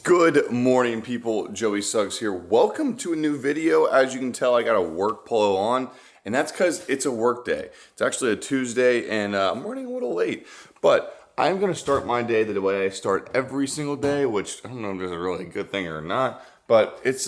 Good morning, people. Joey Suggs here. Welcome to a new video. As you can tell, I got a work polo on, and that's because it's a work day. It's actually a Tuesday, and I'm running a little late. But I'm going to start my day the way I start every single day, which I don't know if it's a really good thing or not. But it's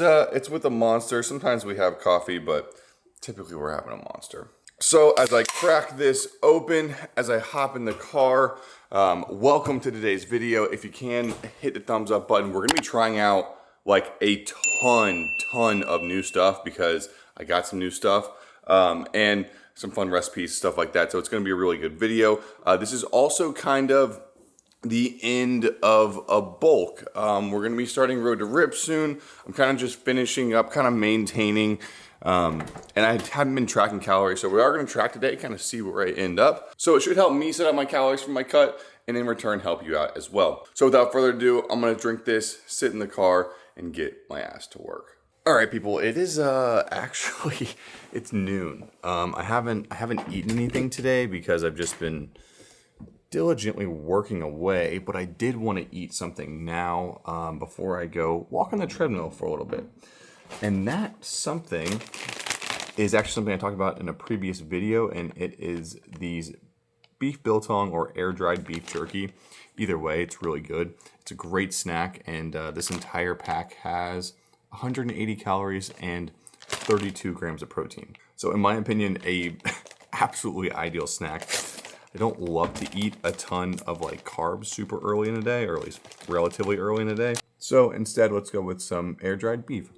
with a Monster. Sometimes we have coffee, but typically we're having a Monster. So as I crack this open, as I hop in the car, welcome to today's video. If you can, hit the thumbs up button. We're gonna be trying out like a ton of new stuff because I got some new stuff and some fun recipes, stuff like that. So it's gonna be a really good video. This is also kind of the end of a bulk. We're gonna be starting Road to Rip soon. I'm kind of just finishing up, kind of maintaining, and I haven't been tracking calories, so we are gonna track today, kind of see where I end up. So it should help me set up my calories for my cut, and in return help you out as well. So without further ado, I'm gonna drink this, sit in the car, and get my ass to work. All right, people, it is actually, it's noon. I haven't eaten anything today because I've just been diligently working away, but I did want to eat something now before I go walk on the treadmill for a little bit. And that something is actually something I talked about in a previous video, and it is these beef biltong or air-dried beef jerky. Either way, it's really good. It's a great snack, and this entire pack has 180 calories and 32 grams of protein. So in my opinion, a absolutely ideal snack. I don't love to eat a ton of like carbs super early in the day, or at least relatively early in the day. So instead, let's go with some air-dried beef.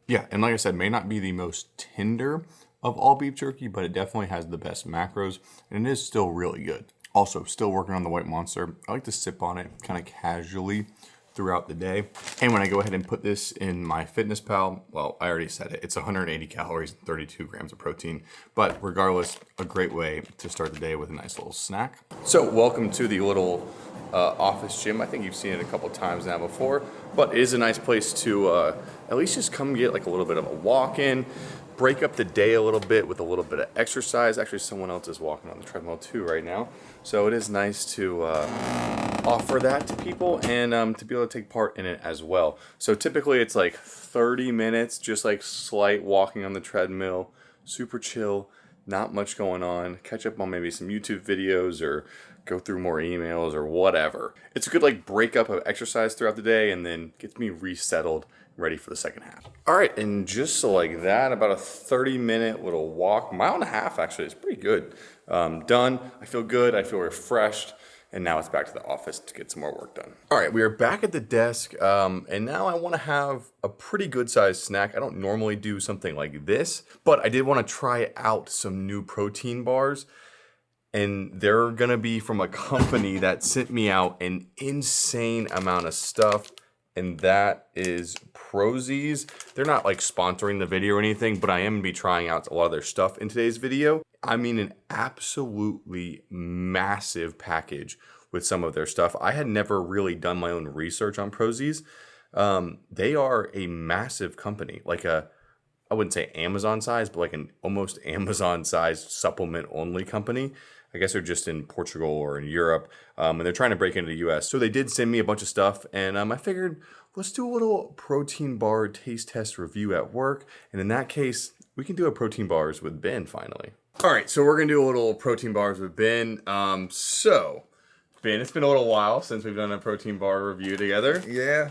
Yeah, and like I said, may not be the most tender of all beef jerky, but it definitely has the best macros, and it is still really good. Also, still working on the White Monster. I like to sip on it kind of casually throughout the day. And when I go ahead and put this in my FitnessPal, well, I already said it. It's 180 calories, 32 grams of protein. But regardless, a great way to start the day with a nice little snack. So welcome to the little office gym. I think you've seen it a couple times now before, but it is a nice place to at least just come get like a little bit of a walk in, break up the day a little bit with a little bit of exercise. Actually, someone else is walking on the treadmill too right now. So it is nice to offer that to people and to be able to take part in it as well. So typically it's like 30 minutes, just like slight walking on the treadmill, super chill, not much going on. Catch up on maybe some YouTube videos or go through more emails or whatever. It's a good like breakup of exercise throughout the day and then gets me resettled, ready for the second half. All right, and just like that, about a 30-minute little walk, mile and a half actually, it's pretty good. Done, I feel good, I feel refreshed, and now it's back to the office to get some more work done. All right, we are back at the desk, and now I wanna have a pretty good sized snack. I don't normally do something like this, but I did wanna try out some new protein bars, and they're gonna be from a company that sent me out an insane amount of stuff, and that is Prozis. They're not like sponsoring the video or anything, but I am gonna be trying out a lot of their stuff in today's video. I mean, an absolutely massive package with some of their stuff. I had never really done my own research on Prozis. They are a massive company, like I wouldn't say Amazon size, but like an almost Amazon sized supplement only company. I guess they're just in Portugal or in Europe, and they're trying to break into the US. So they did send me a bunch of stuff, and I figured, let's do a little protein bar taste test review at work. And in that case, we can do a protein bars with Ben finally. All right, so we're gonna do a little protein bars with Ben. So, Ben, it's been a little while since we've done a protein bar review together. Yeah.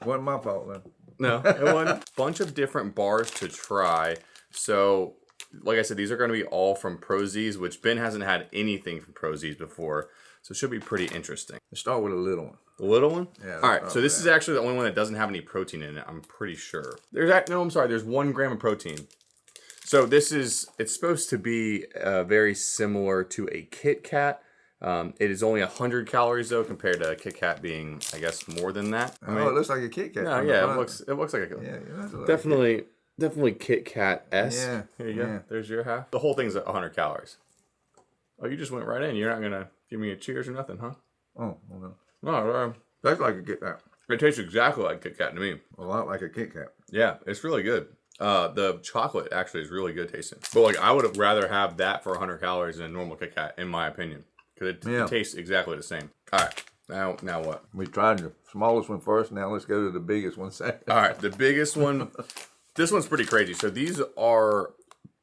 Wasn't my fault then. No, it wasn't. A bunch of different bars to try. So, like I said, these are going to be all from Prozis, which Ben hasn't had anything from Prozis before, so it should be pretty interesting. Let's start with a little one. The little one? Yeah. All right, so this is actually the only one that doesn't have any protein in it, I'm pretty sure. There's 1 gram of protein. So it's supposed to be very similar to a Kit Kat. It is only 100 calories though, compared to a Kit Kat being, I guess, more than that. It looks like a Kit Kat. No, yeah, it looks like a definitely Kit Kat-esque. Yeah. Here you go. There's your half. The whole thing's 100 calories. Oh, you just went right in. You're not gonna give me a cheers or nothing, huh? Oh, okay. No, That's like a Kit Kat. it tastes exactly like Kit Kat to me. A lot like a Kit Kat. Yeah, it's really good. The chocolate actually is really good tasting. But like, I would have rather have that for 100 calories than a normal Kit Kat, in my opinion, because it tastes exactly the same. All right, Now what? We tried the smallest one first. Now let's go to the biggest one second. All right, the biggest one. This one's pretty crazy. So these are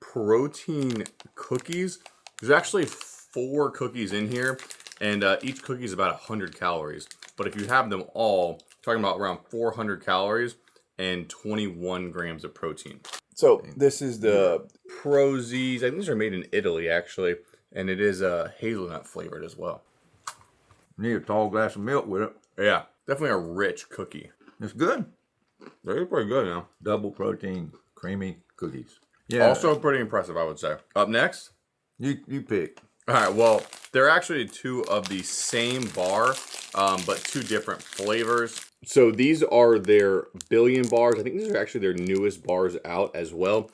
protein cookies. There's actually 4 cookies in here, and each cookie is about 100 calories. But if you have them all, talking about around 400 calories and 21 grams of protein. So this is the Prozis. I think these are made in Italy, actually, and it is hazelnut flavored as well. Need a tall glass of milk with it. Yeah, definitely a rich cookie. It's good. They're pretty good now. Double protein, creamy cookies. Yeah. Also pretty impressive, I would say. Up next. You pick. All right, well, they're actually 2 of the same bar, but 2 different flavors. So these are their billion bars. I think these are actually their newest bars out as well.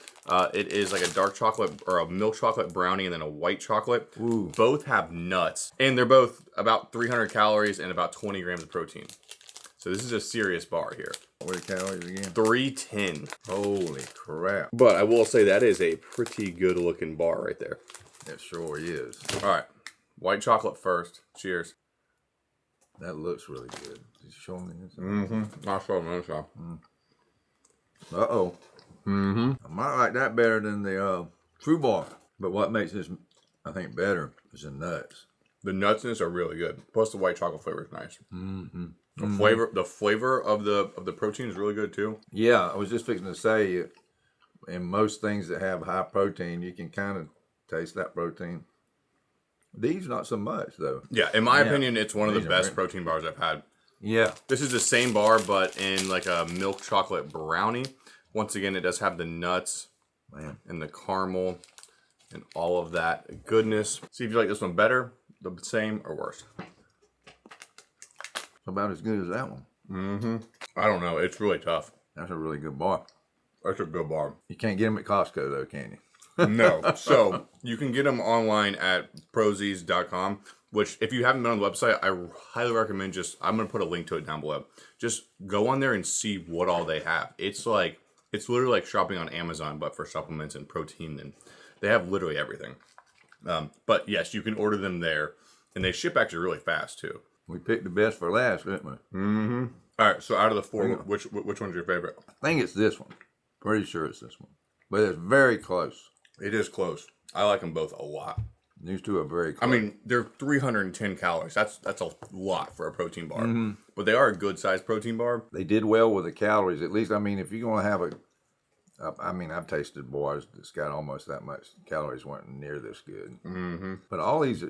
It is like a dark chocolate or a milk chocolate brownie and then a white chocolate. Ooh. Both have nuts, and they're both about 300 calories and about 20 grams of protein. So this is a serious bar here. What are the calories again? 310. Holy crap. But I will say that is a pretty good looking bar right there. It sure is. All right, white chocolate first. Cheers. That looks really good. Did you show me this? I'll show them this one. Uh-oh. I might like that better than the True Bar. But what makes this, I think, better is the nuts. The nuts in this are really good. Plus the white chocolate flavor is nice. The flavor of the protein is really good too. Yeah, I was just fixing to say, in most things that have high protein, you can kind of taste that protein. These, not so much, though. Yeah, in my opinion, it's one of the These are best great. protein bars I've had. Yeah. This is the same bar, but in like a milk chocolate brownie. Once again, it does have the nuts and the caramel and all of that goodness. See if you like this one better, the same, or worse. About as good as that one. I don't know. It's really tough. That's a really good bar. That's a good bar. You can't get them at Costco, though, can you? No. So you can get them online at Prozis.com, which if you haven't been on the website, I highly recommend I'm going to put a link to it down below. Just go on there and see what all they have. It's literally like shopping on Amazon, but for supplements and protein, and they have literally everything. But yes, you can order them there, and they ship actually really fast too. We picked the best for last, didn't we? All right, so out of the 4, which one's your favorite? I think it's this one. Pretty sure it's this one. But it's very close. It is close. I like them both a lot. These two are very close. I mean, they're 310 calories. That's a lot for a protein bar. But they are a good sized protein bar. They did well with the calories. At least, I mean, if you're going to have I've tasted bars that's got almost that much. Calories weren't near this good. But all these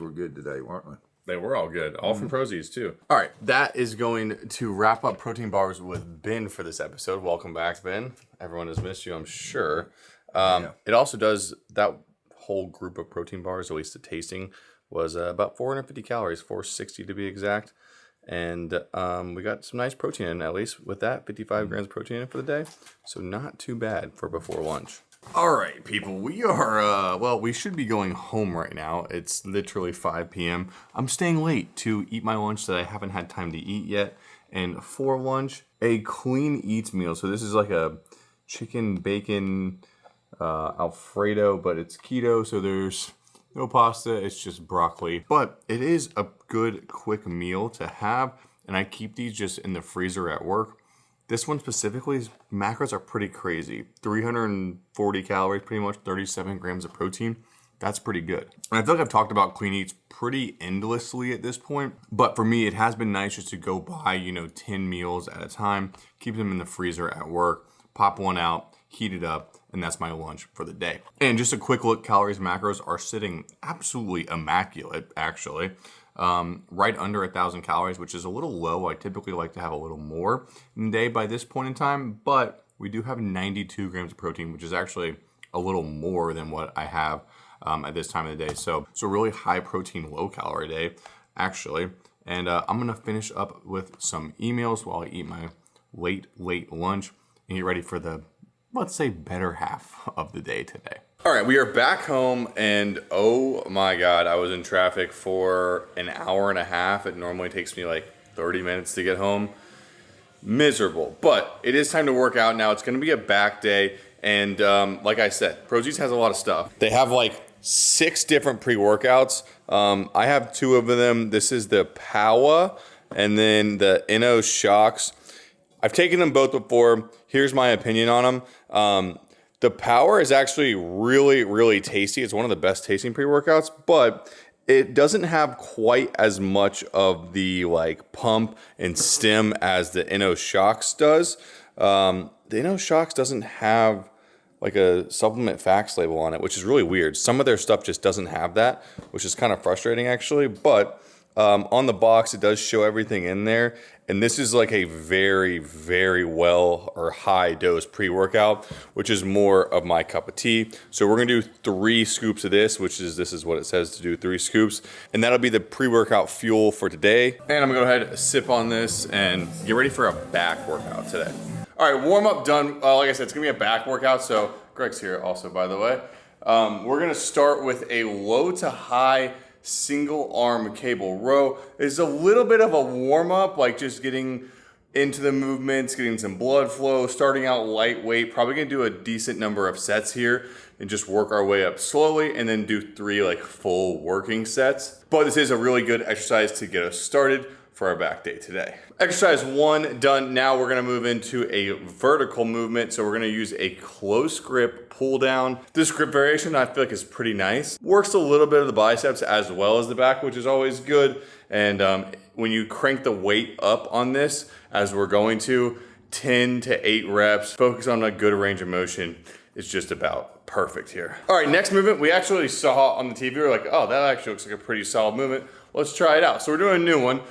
were good today, weren't they? They were all good. All from Prozis, too. All right. That is going to wrap up Protein Bars with Ben for this episode. Welcome back, Ben. Everyone has missed you, I'm sure. It also does, that whole group of protein bars, at least the tasting, was about 450 calories, 460 to be exact. And we got some nice protein in, at least with that, 55 grams of protein in for the day. So not too bad for before lunch. All right, people, we are, we should be going home right now. It's literally 5 p.m. I'm staying late to eat my lunch that I haven't had time to eat yet. And for lunch, a clean eats meal. So this is like a chicken bacon Alfredo, but it's keto. So there's no pasta. It's just broccoli. But it is a good, quick meal to have. And I keep these just in the freezer at work. This one specifically, macros are pretty crazy. 340 calories, pretty much 37 grams of protein. That's pretty good. And I feel like I've talked about clean eats pretty endlessly at this point. But for me, it has been nice just to go buy, 10 meals at a time, keep them in the freezer at work, pop one out, heat it up, and that's my lunch for the day. And just a quick look, calories, macros are sitting absolutely immaculate, actually. Right under 1,000 calories, which is a little low. I typically like to have a little more in the day by this point in time, but we do have 92 grams of protein, which is actually a little more than what I have at this time of the day. So really high protein, low calorie day, actually. And I'm gonna finish up with some emails while I eat my late lunch and get ready for the, let's say, better half of the day today. All right, we are back home, and oh my God, I was in traffic for an hour and a half. It normally takes me like 30 minutes to get home. Miserable, but it is time to work out now. It's gonna be a back day, and like I said, Prozis has a lot of stuff. They have like 6 different pre-workouts. I have 2 of them. This is the Powa and then the Inno Shocks. I've taken them both before. Here's my opinion on them. The Power is actually really, really tasty. It's one of the best tasting pre-workouts, but it doesn't have quite as much of the like pump and stim as the Inno Shocks does. The Inno Shocks doesn't have like a supplement facts label on it, which is really weird. Some of their stuff just doesn't have that, which is kind of frustrating actually, but on the box, it does show everything in there. And this is like a very, very well or high dose pre-workout, which is more of my cup of tea. So we're gonna do 3 scoops of this, this is what it says to do, 3 scoops. And that'll be the pre-workout fuel for today. And I'm gonna go ahead and sip on this and get ready for a back workout today. All right, warm up done. Like I said, it's gonna be a back workout. So Greg's here also, by the way. We're gonna start with a low to high single arm cable row. It's a little bit of a warm up, like just getting into the movements, getting some blood flow, starting out lightweight. Probably gonna do a decent number of sets here and just work our way up slowly and then do 3 like full working sets. But this is a really good exercise to get us started for our back day today. Exercise 1 done. Now we're gonna move into a vertical movement. So we're gonna use a close grip pull down. This grip variation I feel like is pretty nice. Works a little bit of the biceps as well as the back, which is always good. And when you crank the weight up on this, as we're going to, 10 to 8 reps, focus on a good range of motion. It's just about perfect here. All right, next movement we actually saw on the TV. We're like, oh, that actually looks like a pretty solid movement. Let's try it out. So we're doing a new one.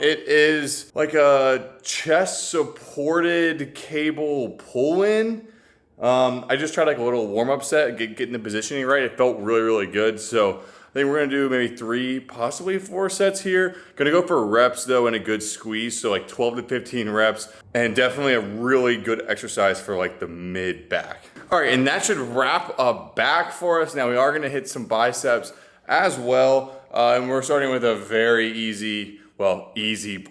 It is like a chest supported cable pull-in. I just tried like a little warm-up set, getting the positioning right. It felt really, really good. So I think we're gonna do maybe 3, possibly 4 sets here. Gonna go for reps though and a good squeeze. So like 12 to 15 reps and definitely a really good exercise for like the mid back. All right, and that should wrap up back for us. Now we are gonna hit some biceps as well. And we're starting with a very easy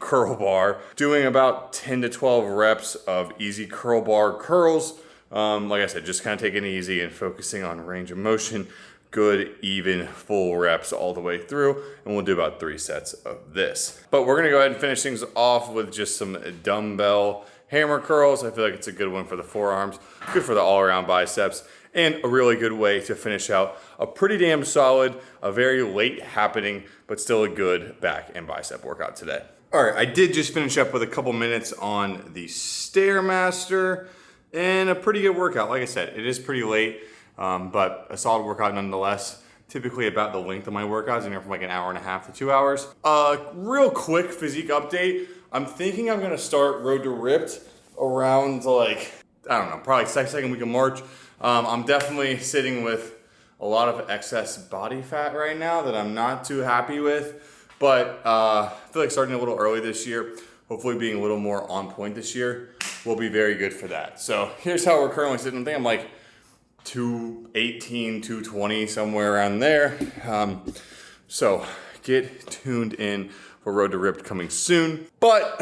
curl bar. Doing about 10 to 12 reps of easy curl bar curls. Like I said, just kind of taking it easy and focusing on range of motion. Good, even, full reps all the way through. And we'll do about 3 sets of this. But we're gonna go ahead and finish things off with just some dumbbell hammer curls. I feel like it's a good one for the forearms, good for the all-around biceps, and a really good way to finish out a pretty damn solid, a very late happening, but still a good back and bicep workout today. All right, I did just finish up with a couple minutes on the Stairmaster and a pretty good workout. Like I said, it is pretty late, but a solid workout nonetheless. Typically about the length of my workouts, anywhere from like an hour and a half to 2 hours. Real quick physique update. I'm thinking I'm gonna start Road to Ripped around like, I don't know, probably second week of March. I'm definitely sitting with a lot of excess body fat right now that I'm not too happy with, but I feel like starting a little early this year, hopefully being a little more on point this year, will be very good for that. So here's how we're currently sitting. I think I'm like 218, 220, somewhere around there. So get tuned in for Road to Ripped coming soon. But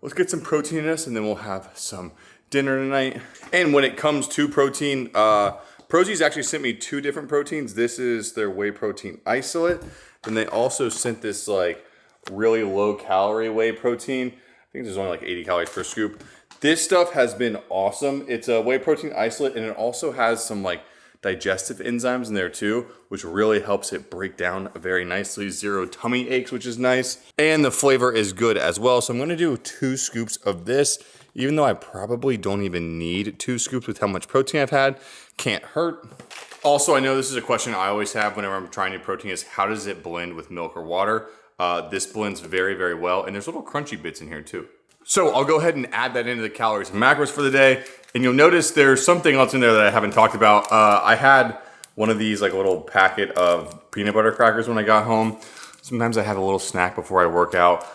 let's get some protein in us and then we'll have some dinner tonight. And when it comes to protein, Prozis actually sent me 2 different proteins. This is their whey protein isolate. And they also sent this like really low calorie whey protein. I think there's only like 80 calories per scoop. This stuff has been awesome. It's a whey protein isolate and it also has some like digestive enzymes in there too, which really helps it break down very nicely. 0 tummy aches, which is nice. And the flavor is good as well. So I'm gonna do 2 scoops of this, even though I probably don't even need 2 scoops with how much protein I've had. Can't hurt. Also, I know this is a question I always have whenever I'm trying new protein is how does it blend with milk or water? This blends very, very well. And there's little crunchy bits in here too. So I'll go ahead and add that into the calories and macros for the day. And you'll notice there's something else in there that I haven't talked about. I had one of these like a little packet of peanut butter crackers when I got home. Sometimes I have a little snack before I work out.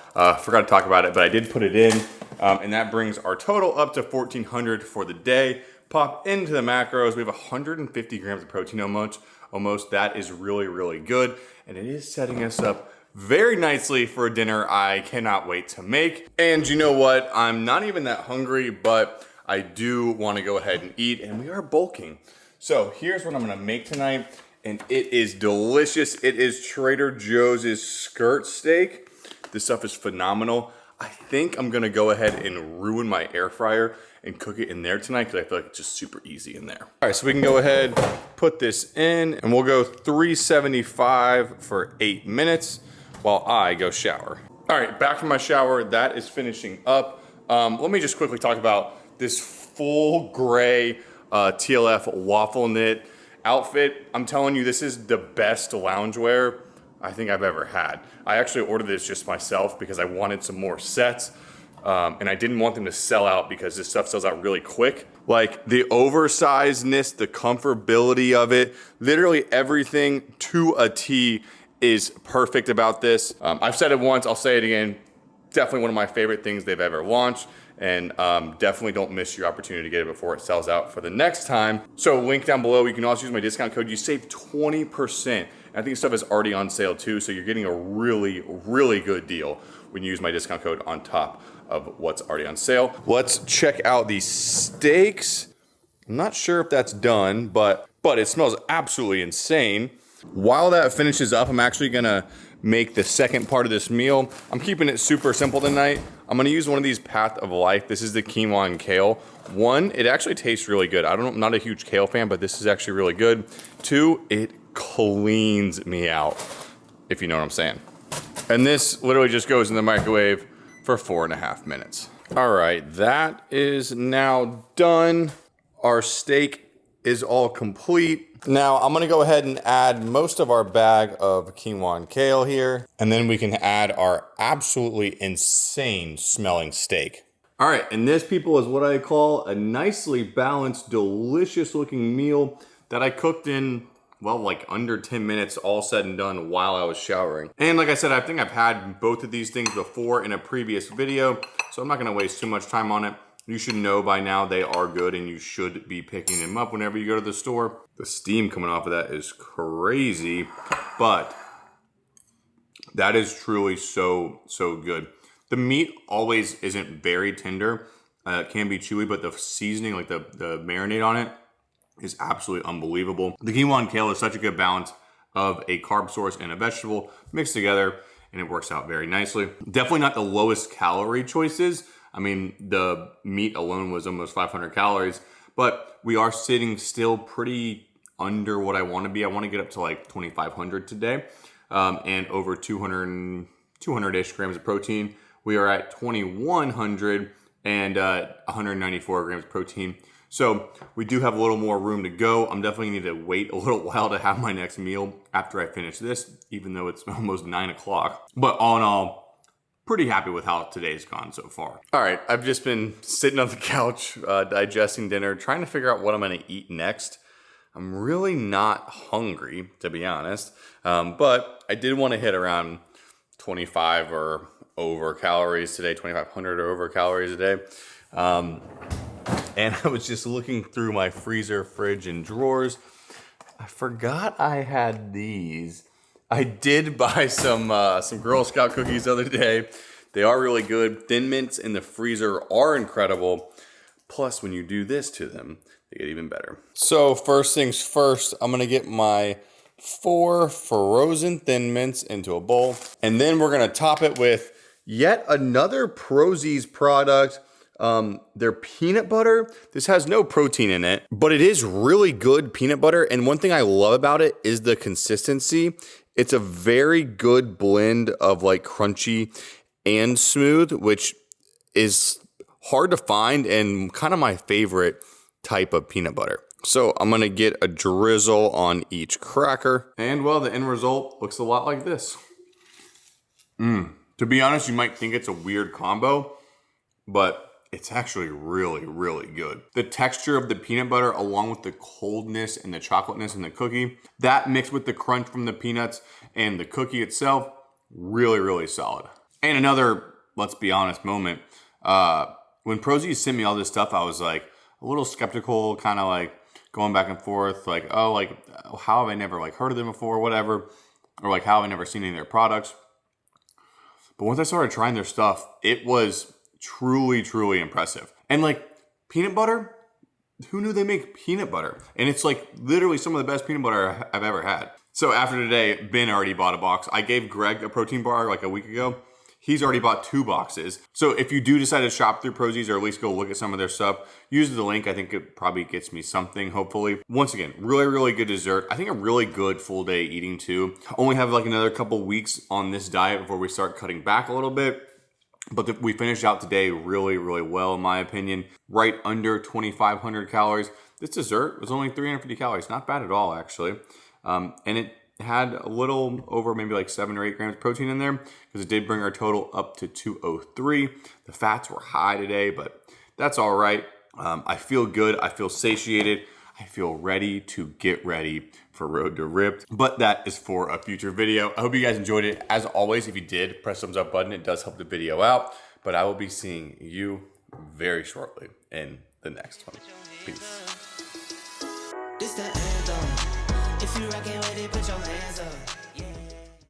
Forgot to talk about it, but I did put it in. And that brings our total up to 1,400 for the day. Pop into the macros. We have 150 grams of protein almost. That is really, really good. And it is setting us up very nicely for a dinner I cannot wait to make. And you know what? I'm not even that hungry, but I do want to go ahead and eat, and we are bulking. So here's what I'm gonna make tonight. and it is delicious. It is Trader Joe's skirt steak. This stuff is phenomenal. I think I'm gonna go ahead and ruin my air fryer and cook it in there tonight because I feel like it's just super easy in there. All right, so we can go ahead, put this in, and we'll go 375 for 8 minutes while I go shower. All right, back from my shower, that is finishing up. Let me just quickly talk about this full gray TLF waffle knit outfit. I'm telling you, this is the best loungewear I think I've ever had. I actually ordered this just myself because I wanted some more sets. And I didn't want them to sell out because this stuff sells out really quick. Like the oversizedness, the comfortability of it, literally everything to a T is perfect about this. I've said it once, I'll say it again. Definitely one of my favorite things they've ever launched. And definitely don't miss your opportunity to get it before it sells out for the next time. So link down below, you can also use my discount code. You save 20%. I think this stuff is already on sale too, so you're getting a really, really good deal when you use my discount code on top of what's already on sale. Let's check out these steaks. I'm not sure if that's done, but it smells absolutely insane. While that finishes up, I'm actually gonna make the second part of this meal. I'm keeping it super simple tonight. I'm gonna use one of these Path of Life. This is the quinoa and kale. One, it actually tastes really good. I'm not a huge kale fan, but this is actually really good. Two, it cleans me out, if you know what I'm saying. And this literally just goes in the microwave for 4.5 minutes. All right, that is now done. Our steak is all complete. Now I'm gonna go ahead and add most of our bag of quinoa and kale here, and then we can add our absolutely insane smelling steak. All right, and this, people, is what I call a nicely balanced, delicious looking meal that I cooked in, well, like under 10 minutes, all said and done, while I was showering. And like I said, I think I've had both of these things before in a previous video, so I'm not gonna waste too much time on it. You should know by now they are good and you should be picking them up whenever you go to the store. The steam coming off of that is crazy, but that is truly so, so good. The meat always isn't very tender. It can be chewy, but the seasoning, like the marinade on it, is absolutely unbelievable. The quinoa and kale is such a good balance of a carb source and a vegetable mixed together, and it works out very nicely. Definitely not the lowest calorie choices. I mean, the meat alone was almost 500 calories, but we are sitting still pretty under what I want to be. I want to get up to like 2,500 today, and over 200-ish grams of protein. We are at 2,100 and 194 grams of protein. So we do have a little more room to go. I'm definitely need to wait a little while to have my next meal after I finish this, even though it's almost 9 o'clock. But all in all, pretty happy with how today's gone so far. All right, I've just been sitting on the couch, digesting dinner, trying to figure out what I'm gonna eat next. I'm really not hungry, to be honest, but I did want to hit around 25 or over calories today, 2,500 or over calories a day. And I was just looking through my freezer, fridge, and drawers. I forgot I had these. I did buy some Girl Scout cookies the other day. They are really good. Thin Mints in the freezer are incredible. Plus, when you do this to them, they get even better. So first things first, I'm gonna get my 4 frozen Thin Mints into a bowl. And then we're gonna top it with yet another Prozis product. Their peanut butter. This has no protein in it, but it is really good peanut butter. And one thing I love about it is the consistency. It's a very good blend of like crunchy and smooth, which is hard to find and kind of my favorite type of peanut butter. So I'm gonna get a drizzle on each cracker. And well, the end result looks a lot like this. To be honest, you might think it's a weird combo, but it's actually really, really good. The texture of the peanut butter along with the coldness and the chocolateness in the cookie, that mixed with the crunch from the peanuts and the cookie itself, really, really solid. And another, let's be honest, moment, when Prozis sent me all this stuff, I was like a little skeptical, kind of like going back and forth, like, oh, like, how have I never like heard of them before, whatever, or like, how have I never seen any of their products? But once I started trying their stuff, it was truly, truly impressive. And like peanut butter, who knew they make peanut butter? And it's like literally some of the best peanut butter I've ever had. So after today, Ben already bought a box. I gave Greg a protein bar like a week ago. He's already bought 2 boxes. So if you do decide to shop through Prozis or at least go look at some of their stuff, use the link. I think it probably gets me something, hopefully. Once again, really, really good dessert. I think a really good full day eating too. Only have like another couple weeks on this diet before we start cutting back a little bit. But we finished out today really, really well, in my opinion. Right under 2,500 calories. This dessert was only 350 calories. Not bad at all, actually. And it had a little over maybe like 7 or 8 grams of protein in there because it did bring our total up to 203. The fats were high today, but that's all right. I feel good. I feel satiated. I feel ready to get ready for Road to Ripped, but that is for a future video. I hope you guys enjoyed it. As always, if you did, press thumbs up button. It does help the video out, but I will be seeing you very shortly in the next one. Peace. This the anthem. If you rockin' with it, put your hands up.